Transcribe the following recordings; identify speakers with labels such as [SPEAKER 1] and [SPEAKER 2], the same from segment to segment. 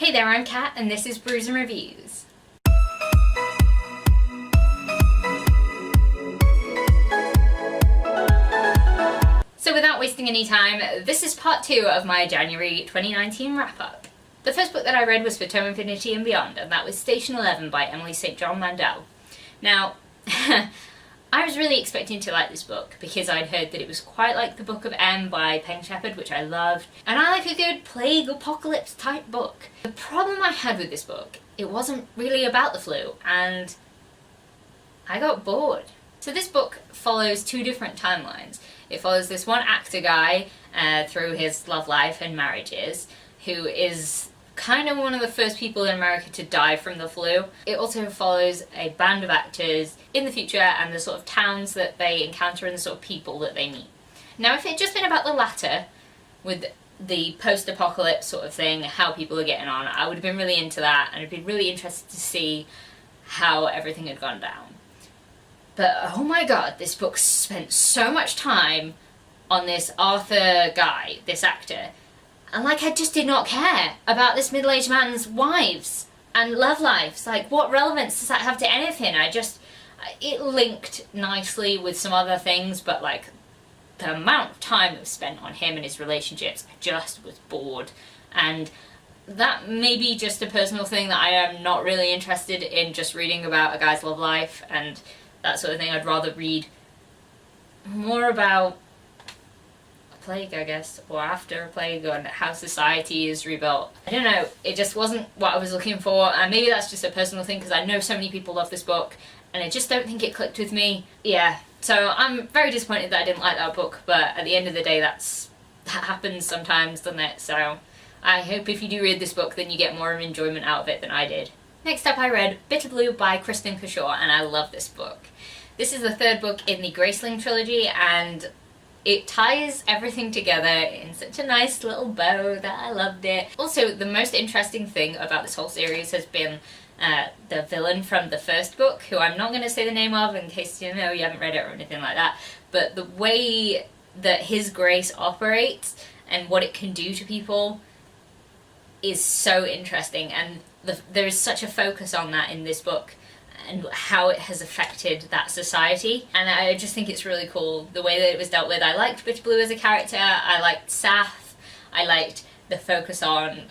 [SPEAKER 1] Hey there, I'm Kat and this is Brews and Reviews. So without wasting any time, this is part 2 of my January 2019 wrap-up. The first book that I read was For Tome Infinity and Beyond, and that was Station 11 by Emily St. John Mandel. Now, I was really expecting to like this book because I'd heard that it was quite like the Book of M by Pen Shepherd, which I loved, and I like a good plague apocalypse type book. The problem I had with this book, it wasn't really about the flu, and I got bored. So this book follows 2 different timelines. It follows this one actor guy through his love life and marriages, who is kind of one of the first people in America to die from the flu. It also follows a band of actors in the future and the sort of towns that they encounter and the sort of people that they meet. Now, if it had just been about the latter, with the post-apocalypse sort of thing, how people are getting on, I would have been really into that, and I'd been really interested to see how everything had gone down. But oh my god, this book spent so much time on this Arthur guy, this actor, and like I just did not care about this middle-aged man's wives and love lives. Like, what relevance does that have to anything? It linked nicely with some other things, but like the amount of time that was spent on him and his relationships, I just was bored. And that may be just a personal thing, that I am not really interested in just reading about a guy's love life and that sort of thing. I'd rather read more about a plague, I guess, or after a plague, and how society is rebuilt. I don't know, it just wasn't what I was looking for, and maybe that's just a personal thing because I know so many people love this book and I just don't think it clicked with me. Yeah, so I'm very disappointed that I didn't like that book, but at the end of the day that happens sometimes, doesn't it? So I hope if you do read this book then you get more of enjoyment out of it than I did. Next up I read Bitter Blue by Kristen Kershaw, and I love this book. This is the 3rd book in the Graceling trilogy, and it ties everything together in such a nice little bow that I loved it. Also, the most interesting thing about this whole series has been the villain from the 1st book, who I'm not going to say the name of in case you haven't read it or anything like that, but the way that his grace operates and what it can do to people is so interesting, and there is such a focus on that in this book and how it has affected that society, and I just think it's really cool the way that it was dealt with. I liked Bitter Blue as a character, I liked Saf, I liked the focus on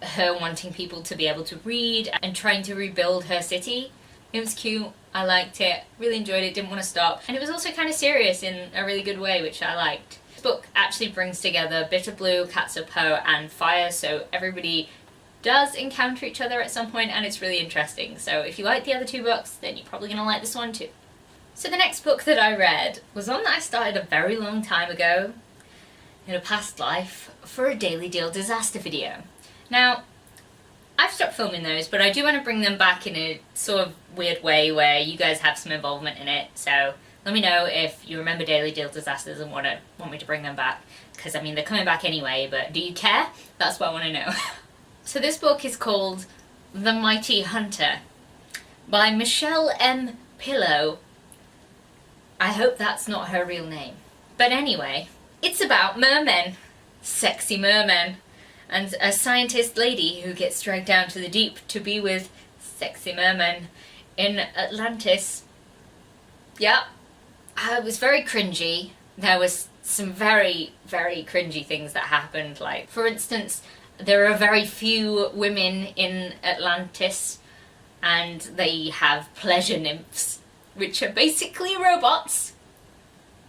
[SPEAKER 1] her wanting people to be able to read and trying to rebuild her city. It was cute, I liked it, really enjoyed it, didn't want to stop, and it was also kind of serious in a really good way, which I liked. This book actually brings together Bitter Blue, Cats of Poe, and Fire, so everybody does encounter each other at some point, and it's really interesting. So if you like the other 2 books, then you're probably going to like this one too. So the next book that I read was one that I started a very long time ago, in a past life, for a Daily Deal disaster video. Now, I've stopped filming those, but I do want to bring them back in a sort of weird way where you guys have some involvement in it, so let me know if you remember Daily Deal disasters and want me to bring them back, because I mean they're coming back anyway, but do you care? That's what I want to know. So this book is called The Mighty Hunter by Michelle M. Pillow. I hope that's not her real name. But anyway, it's about mermen. Sexy mermen. And a scientist lady who gets dragged down to the deep to be with sexy mermen in Atlantis. Yeah, it was very cringy. There was some very, very cringy things that happened. Like, for instance, there are very few women in Atlantis, and they have pleasure nymphs, which are basically robots.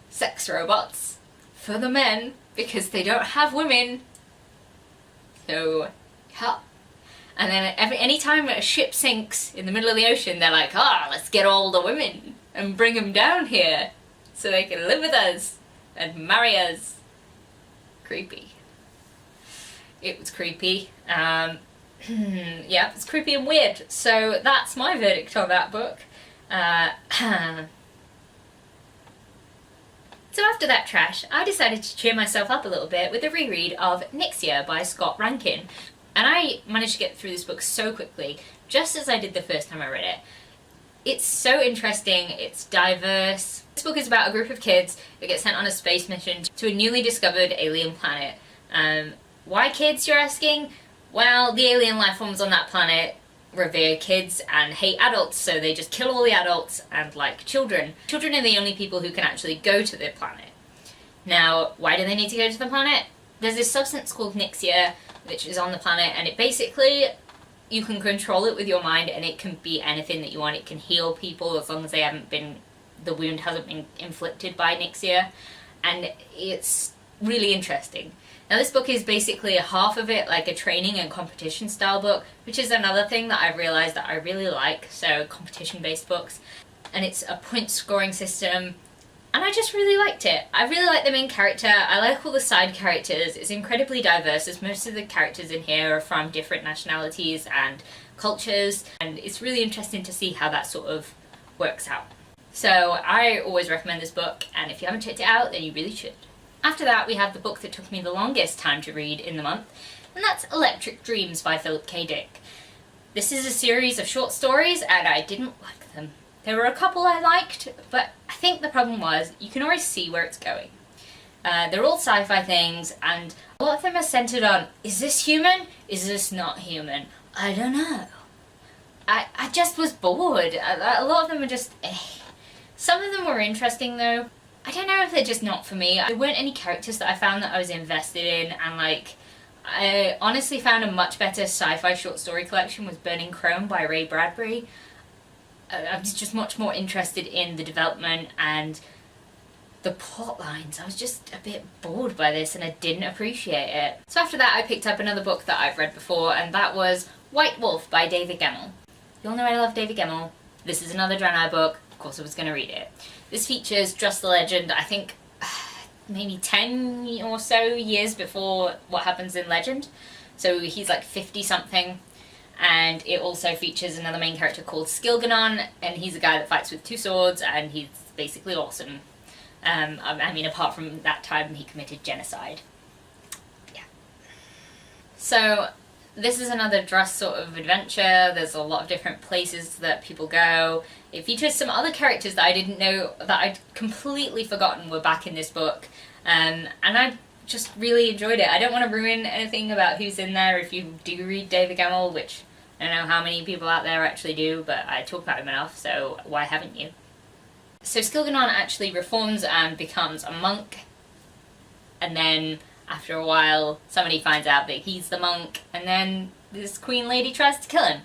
[SPEAKER 1] Sex robots. For the men, because they don't have women. So, yeah. And then any time a ship sinks in the middle of the ocean, they're like, let's get all the women and bring them down here so they can live with us and marry us. Creepy. It was creepy. Yeah, it's creepy and weird. So that's my verdict on that book. So after that trash, I decided to cheer myself up a little bit with a reread of Nixia by Scott Rankin. And I managed to get through this book so quickly, just as I did the first time I read it. It's so interesting, it's diverse. This book is about a group of kids that get sent on a space mission to a newly discovered alien planet. Why kids, you're asking? Well, the alien life forms on that planet revere kids and hate adults, so they just kill all the adults and like children. Children are the only people who can actually go to the planet. Now, why do they need to go to the planet? There's this substance called Nixia, which is on the planet, and it basically, you can control it with your mind, and it can be anything that you want. It can heal people as long as they haven't been, the wound hasn't been inflicted by Nixia, and it's really interesting. Now this book is basically half of it like a training and competition style book, which is another thing that I've realised that I really like, so competition based books. And it's a point scoring system, and I just really liked it. I really like the main character, I like all the side characters, it's incredibly diverse as most of the characters in here are from different nationalities and cultures, and it's really interesting to see how that sort of works out. So I always recommend this book, and if you haven't checked it out, then you really should. After that, we have the book that took me the longest time to read in the month, and that's Electric Dreams by Philip K. Dick. This is a series of short stories, and I didn't like them. There were a couple I liked, but I think the problem was you can always see where it's going. They're all sci-fi things, and a lot of them are centered on, is this human? Is this not human? I don't know. I just was bored. A lot of them are just Some of them were interesting though. I don't know if they're just not for me. There weren't any characters that I found that I was invested in, and like, I honestly found a much better sci-fi short story collection was Burning Chrome by Ray Bradbury. I was just much more interested in the development and the plot lines. I was just a bit bored by this and I didn't appreciate it. So after that I picked up another book that I've read before, and that was White Wolf by David Gemmell. You all know I love David Gemmell. This is another Draenei book. Of course I was going to read it. This features Just the Legend, I think maybe 10 or so years before what happens in Legend. So he's like 50 something. And it also features another main character called Skilganon, and he's a guy that fights with 2 swords, and he's basically awesome. I mean, apart from that time he committed genocide. Yeah. So this is another Druss sort of adventure. There's a lot of different places that people go. It features some other characters that I didn't know, that I'd completely forgotten were back in this book. And I just really enjoyed it. I don't want to ruin anything about who's in there if you do read David Gemmell, which I don't know how many people out there actually do, but I talk about him enough, so why haven't you? So Skilganon actually reforms and becomes a monk, and then after a while somebody finds out that he's the monk, and then this queen lady tries to kill him.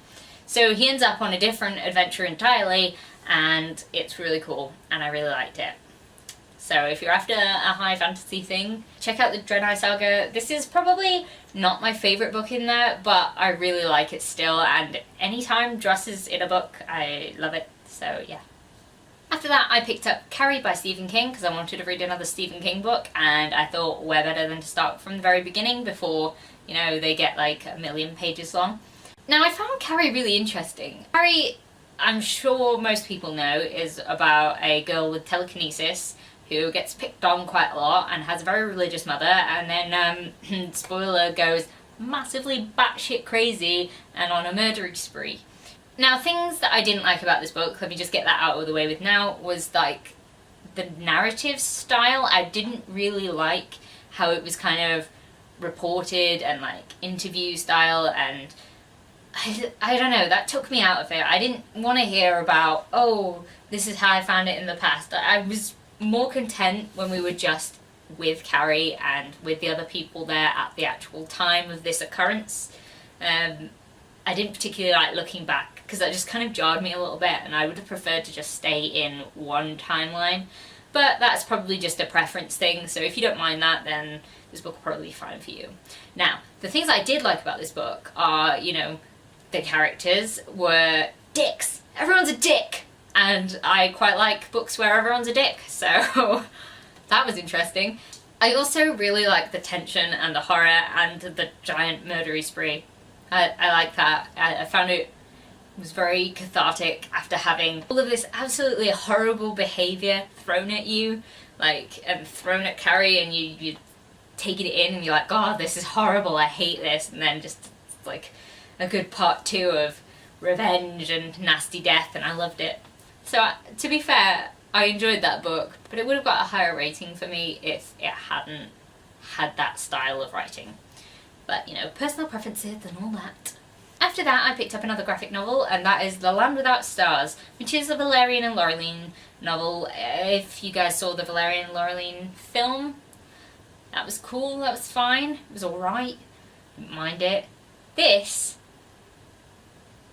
[SPEAKER 1] So he ends up on a different adventure entirely, and it's really cool, and I really liked it. So if you're after a high fantasy thing, check out the Draenei Saga. This is probably not my favourite book in there, but I really like it still, and anytime Druss is in a book, I love it, so yeah. After that I picked up Carrie by Stephen King, because I wanted to read another Stephen King book, and I thought where better than to start from the very beginning before, you know, they get like a million pages long. Now I found Carrie really interesting. Carrie, I'm sure most people know, is about a girl with telekinesis who gets picked on quite a lot and has a very religious mother, and then, spoiler, goes massively batshit crazy and on a murdering spree. Now, things that I didn't like about this book, let me just get that out of the way with now, was like the narrative style. I didn't really like how it was kind of reported and like interview style, and I don't know, that took me out of it. I didn't want to hear about, oh, this is how I found it in the past. I was more content when we were just with Carrie and with the other people there at the actual time of this occurrence. I didn't particularly like looking back because that just kind of jarred me a little bit, and I would have preferred to just stay in one timeline. But that's probably just a preference thing, so if you don't mind that, then this book will probably be fine for you. Now, the things I did like about this book are, you know, the characters were dicks. Everyone's a dick! And I quite like books where everyone's a dick, so that was interesting. I also really like the tension and the horror and the giant murdery spree. I like that. I found it was very cathartic after having all of this absolutely horrible behaviour thrown at you, like, and thrown at Carrie, and you take it in and you're like, God, this is horrible, I hate this, and then just like a good part 2 of revenge and nasty death, and I loved it. So, to be fair, I enjoyed that book, but it would have got a higher rating for me if it hadn't had that style of writing. But, you know, personal preferences and all that. After that, I picked up another graphic novel, and that is The Land Without Stars, which is a Valerian and Laureline novel. If you guys saw the Valerian and Laureline film, that was cool, that was fine, it was alright, didn't mind it. This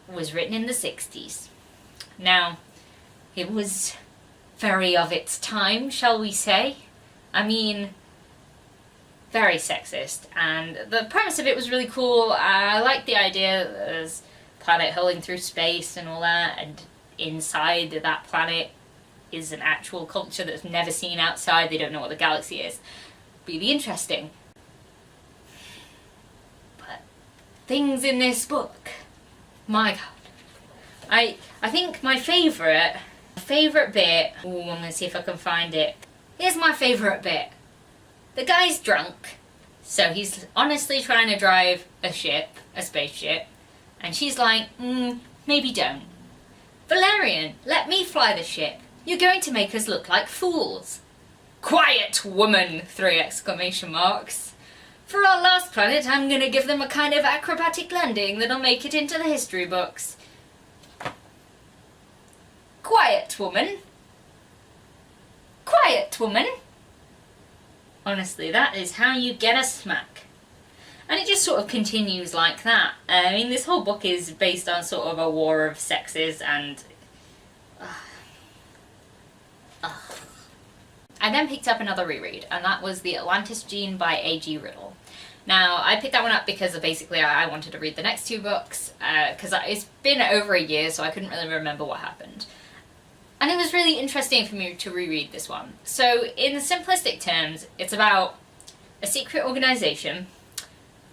[SPEAKER 1] was written in the 60s. Now, it was very of its time, shall we say. I mean, very sexist, and the premise of it was really cool. I liked the idea that there's a planet hurling through space and all that, and inside that planet is an actual culture that's never seen outside. They don't know what the galaxy is. Really interesting. But things in this book, my god. I think my favourite bit, ooh, I'm gonna see if I can find it. Here's my favourite bit. The guy's drunk, so he's honestly trying to drive a spaceship, and she's like, maybe don't. Valerian, let me fly the ship. You're going to make us look like fools. Quiet, woman! 3 exclamation marks. For our last planet, I'm gonna give them a kind of acrobatic landing that'll make it into the history books. Quiet, woman. Quiet, woman. Honestly, that is how you get a smack. And it just sort of continues like that. I mean, this whole book is based on sort of a war of sexes and... I then picked up another reread, and that was The Atlantis Gene by A.G. Riddle. Now, I picked that one up because basically I wanted to read the next 2 books, because it's been over a year, so I couldn't really remember what happened. And it was really interesting for me to reread this one. So, in simplistic terms, it's about a secret organization,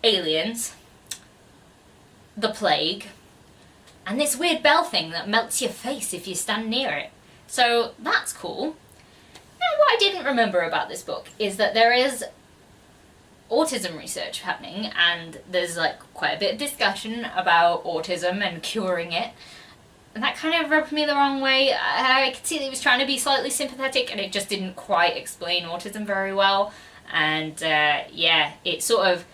[SPEAKER 1] aliens, the plague, and this weird bell thing that melts your face if you stand near it. So, that's cool. Now, what I didn't remember about this book is that there is autism research happening, and there's like quite a bit of discussion about autism and curing it. And that kind of rubbed me the wrong way. I could see that he was trying to be slightly sympathetic, and it just didn't quite explain autism very well. And yeah, it sort of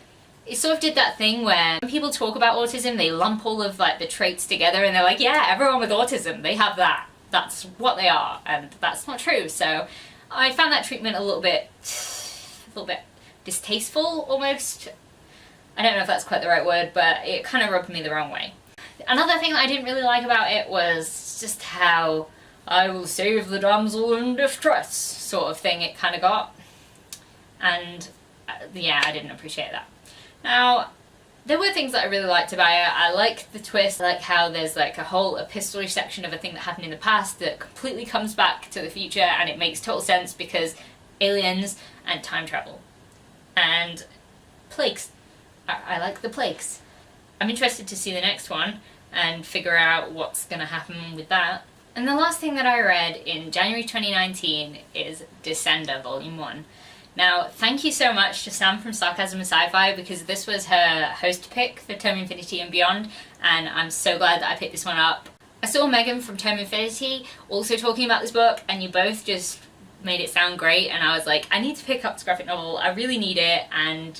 [SPEAKER 1] did that thing where when people talk about autism, they lump all of like the traits together, and they're like, yeah, everyone with autism, they have that. That's what they are, and that's not true. So I found that treatment a little bit distasteful, almost. I don't know if that's quite the right word, but it kind of rubbed me the wrong way. Another thing that I didn't really like about it was just how I will save the damsel in distress sort of thing it kind of got. And yeah, I didn't appreciate that. Now, there were things that I really liked about it. I liked the twist, I like how there's like a whole epistolary section of a thing that happened in the past that completely comes back to the future, and it makes total sense because aliens and time travel. And plagues. I like the plagues. I'm interested to see the next one and figure out what's going to happen with that. And the last thing that I read in January 2019 is Descender Volume 1. Now, thank you so much to Sam from Sarcasm and Sci-Fi, because this was her host pick for Tome Infinity and Beyond, and I'm so glad that I picked this one up. I saw Megan from Tome Infinity also talking about this book, and you both just made it sound great, and I was like, I need to pick up this graphic novel, I really need it, and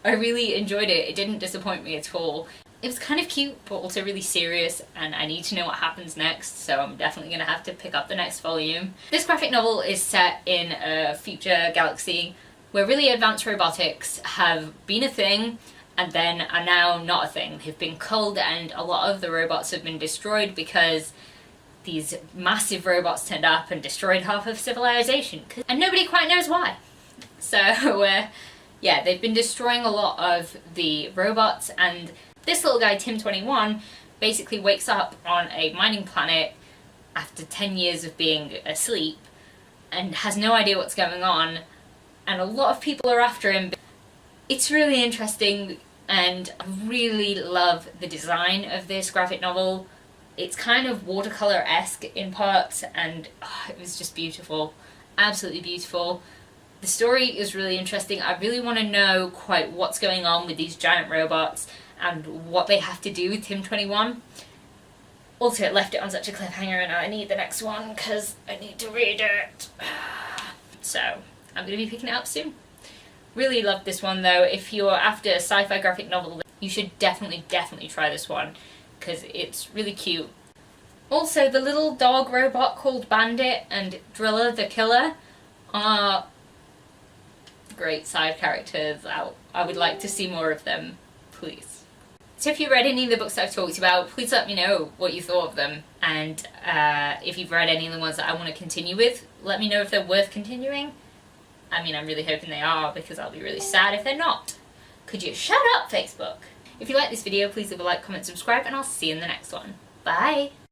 [SPEAKER 1] I really enjoyed it. It didn't disappoint me at all. It was kind of cute, but also really serious, and I need to know what happens next, so I'm definitely going to have to pick up the next volume. This graphic novel is set in a future galaxy where really advanced robotics have been a thing, and then are now not a thing. They've been culled, and a lot of the robots have been destroyed because these massive robots turned up and destroyed half of civilization. And nobody quite knows why. So, yeah, they've been destroying a lot of the robots, and this little guy, Tim21, basically wakes up on a mining planet after 10 years of being asleep and has no idea what's going on, and a lot of people are after him. It's really interesting, and I really love the design of this graphic novel. It's kind of watercolour-esque in parts, and it was just beautiful. Absolutely beautiful. The story is really interesting. I really want to know quite what's going on with these giant robots and what they have to do with Tim21. Also, it left it on such a cliffhanger, and I need the next one because I need to read it. So, I'm going to be picking it up soon. Really loved this one though. If you're after a sci-fi graphic novel, you should definitely try this one, because it's really cute. Also, the little dog robot called Bandit and Driller the Killer are great side characters. I would like to see more of them, please. So if you read any of the books that I've talked about, please let me know what you thought of them. And if you've read any of the ones that I want to continue with, let me know if they're worth continuing. I mean, I'm really hoping they are, because I'll be really sad if they're not. Could you shut up, Facebook? If you like this video, please leave a like, comment, subscribe, and I'll see you in the next one. Bye!